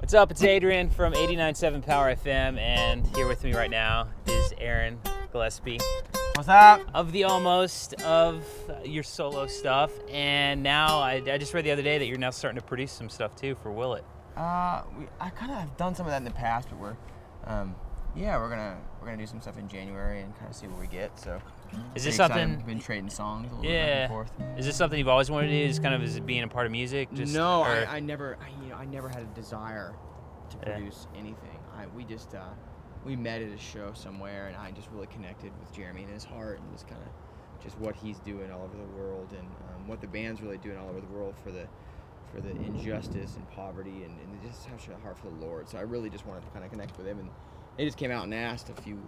What's up? It's Adrian from 89.7 Power FM, and here with me right now is Aaron Gillespie. What's up? Of the Almost, of your solo stuff, and now I just read the other day that you're now starting to produce some stuff too for Will It. I kind of have done some of that in the past, but we're gonna do some stuff in January and kind of see what we get. So Is this something? I've been trading songs a little bit back and forth. Is this something you've always wanted to do? Just kind of as being a part of music? No, I never had a desire to produce anything. We met at a show somewhere, and I just really connected with Jeremy and his heart, and just kind of just what he's doing all over the world, and what the band's really doing all over the world for the injustice and poverty, and just such a heart for the Lord. So I really just wanted to kind of connect with him, and they just came out and asked a few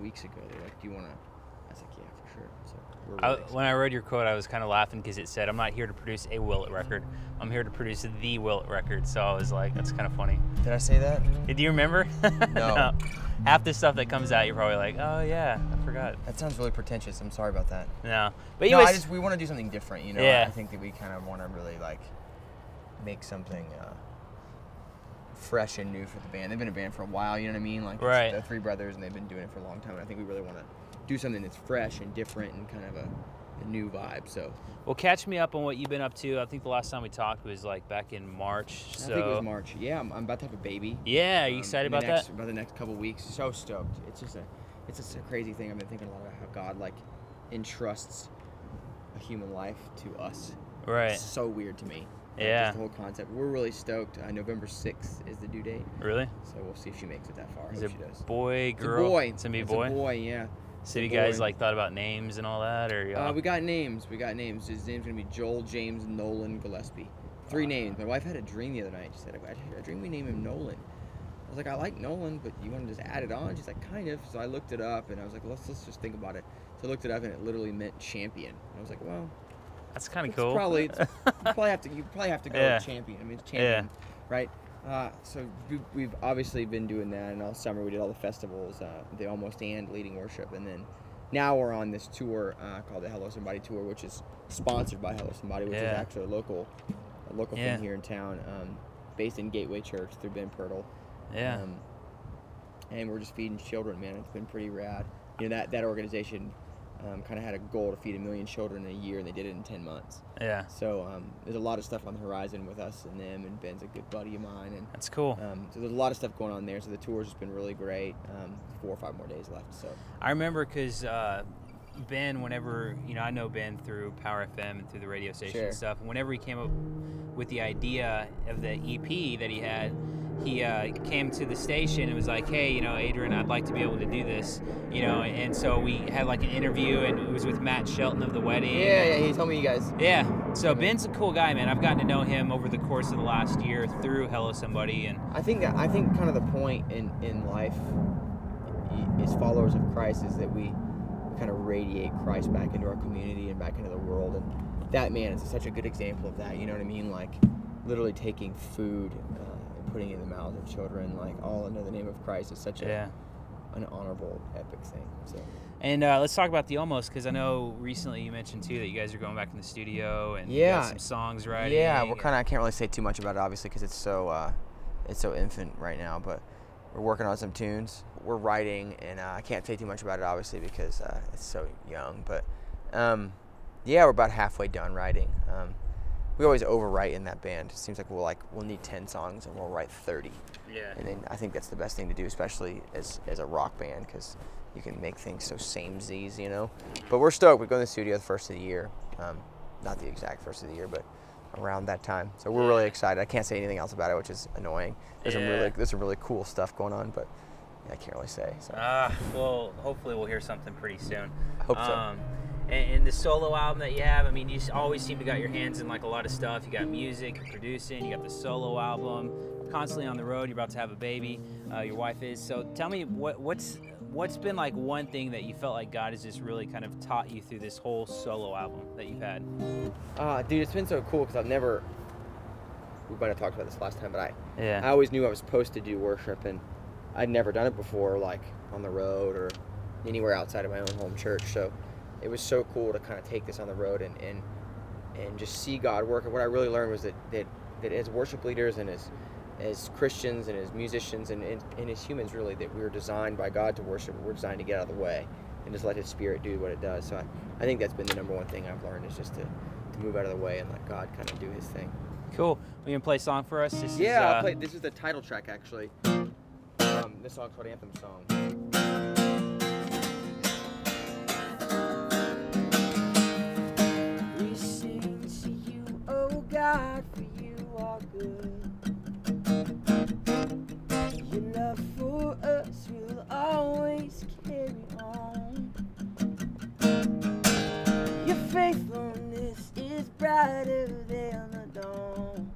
weeks ago. They're like, "Do you want to?" I was like, "Yeah, for sure." So we're really when I read your quote, I was kind of laughing because it said, "I'm not here to produce a Will It record. I'm here to produce the Will It record." So I was like, "That's kind of funny." Did I say that? Do you remember? No. Half the stuff that comes out, you're probably like, "Oh yeah, I forgot." That sounds really pretentious. I'm sorry about that. No, but No, we want to do something different. You know, Yeah. I think that we kind of want to really like make something fresh and new for the band. They've been a band for a while. You know what I mean? Like Right. They're three brothers, and they've been doing it for a long time. And I think we really want to do something that's fresh and different and kind of a new vibe. So. Well, catch me up on what you've been up to. I think the last time we talked was like back in March. I think it was March. Yeah, I'm about to have a baby. Yeah, are you excited about that? About the next couple weeks. So stoked. It's just a crazy thing. I've been thinking a lot about how God like entrusts a human life to us. Right. It's so weird to me. Yeah. Just the whole concept. We're really stoked. November 6th is the due date. Really? So we'll see if she makes it that far. Is I it hope she does. boy, girl? It's a boy. It's gonna be a It's boy? a boy, yeah. So you guys like thought about names and all that, or y'all? We got names. His name's gonna be Joel James Nolan Gillespie. 3 names. My wife had a dream the other night. She said, "I had a dream we name him Nolan." I was like, "I like Nolan, but you want to just add it on?" She's like, "Kind of." So I looked it up, and I was like, "Let's just think about it." So I looked it up, and it literally meant champion. And I was like, "Well, That's kind of it's cool. you probably have to go with champion. I mean, it's champion, right?" So we've obviously been doing that, and all summer we did all the festivals, the Almost and leading worship, and then now we're on this tour called the Hello Somebody Tour, which is sponsored by Hello Somebody, which is actually a local thing here in town, based in Gateway Church through Ben Pirtle. Yeah. And we're just feeding children, man. It's been pretty rad. You know, that organization kind of had a goal to feed 1 million children in a year, and they did it in 10 months. Yeah. So there's a lot of stuff on the horizon with us and them, and Ben's a good buddy of mine. And That's cool. So there's a lot of stuff going on there. So the tour's just been really great. 4 or 5 more days left. So I remember because Ben, whenever, I know Ben through Power FM and through the radio station and stuff, whenever he came up with the idea of the EP that he had, he came to the station and was like, "Hey, Adrian, I'd like to be able to do this," and so we had like an interview, and it was with Matt Shelton of The Wedding. Yeah, he told me you guys. Yeah, so Ben's a cool guy, man. I've gotten to know him over the course of the last year through Hello Somebody, and I think kind of the point in life as followers of Christ is that we kind of radiate Christ back into our community and back into the world, and that man is such a good example of that. You know what I mean? Like literally taking food and putting it in the mouths of children, like all under the name of Christ, is such an honorable, epic thing. So. And let's talk about the Almost, because I know recently you mentioned too that you guys are going back in the studio and you got some songs writing. Yeah, we're kind of. I can't really say too much about it, obviously, because it's so infant right now. But we're working on some tunes. We're writing, and I can't say too much about it, obviously, because it's so young. But we're about halfway done writing. We always overwrite in that band. It seems like we'll need 10 songs and we'll write 30. Yeah. And then I think that's the best thing to do, especially as a rock band, because you can make things so samesies, But we're stoked. We go in the studio the first of the year. Not the exact first of the year, but around that time. So we're really excited. I can't say anything else about it, which is annoying. There's some really cool stuff going on, but I can't really say. So. Well, hopefully we'll hear something pretty soon. I hope so. And the solo album that you have, I mean, you always seem to got your hands in like a lot of stuff. You got music, you're producing, you got the solo album, constantly on the road. You're about to have a baby. Your wife is. So tell me what's been like one thing that you felt like God has just really kind of taught you through this whole solo album that you've had? Dude, it's been so cool because we might have talked about this last time, but I always knew I was supposed to do worship, and I'd never done it before, like on the road or anywhere outside of my own home church. So it was so cool to kind of take this on the road and just see God work. And what I really learned was that as worship leaders and as as Christians and as musicians and as humans, really, that we're designed by God to worship. We're designed to get out of the way and just let His Spirit do what it does. So I think that's been the number one thing I've learned, is just to move out of the way and let God kind of do His thing. Cool. Are you going to play a song for us? I'll play. This is the title track, actually. This song's called Anthem Song. We sing to you, oh God, for you are good. Your love for us will always carry on. Your faithfulness is brighter than the dawn.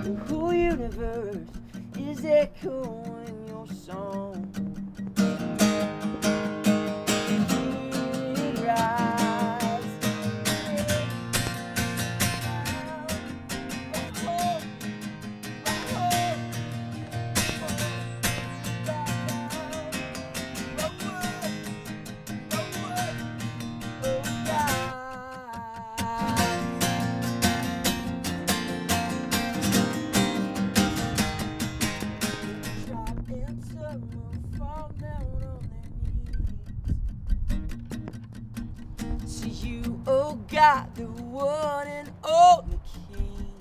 The whole universe is echoing your song. To you, oh God, the one and only King.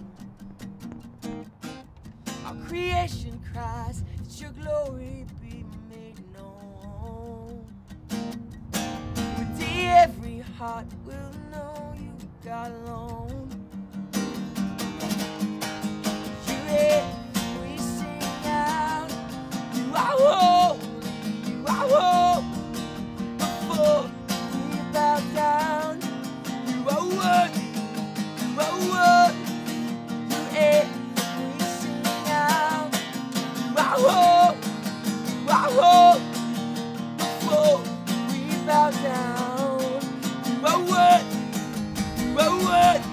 Our creation cries that your glory be made known. One day every heart will know you, God alone. You we sing out, you are holy, you are holy. Before we bow down, you are worthy, you are worthy. We sing out, you are holy, you are holy. Before we bow down, you are worthy, you are worthy.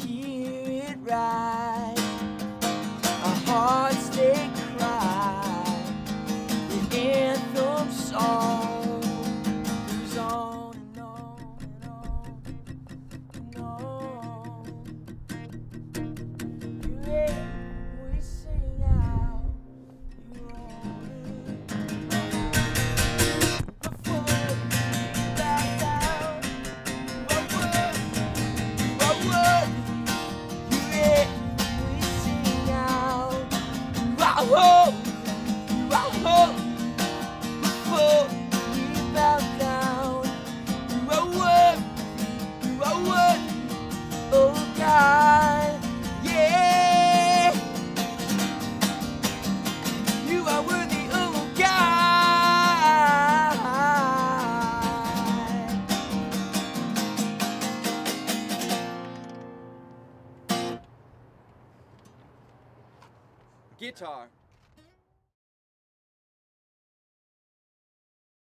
Hear it rise, our hearts they cry, the anthem song. Guitar.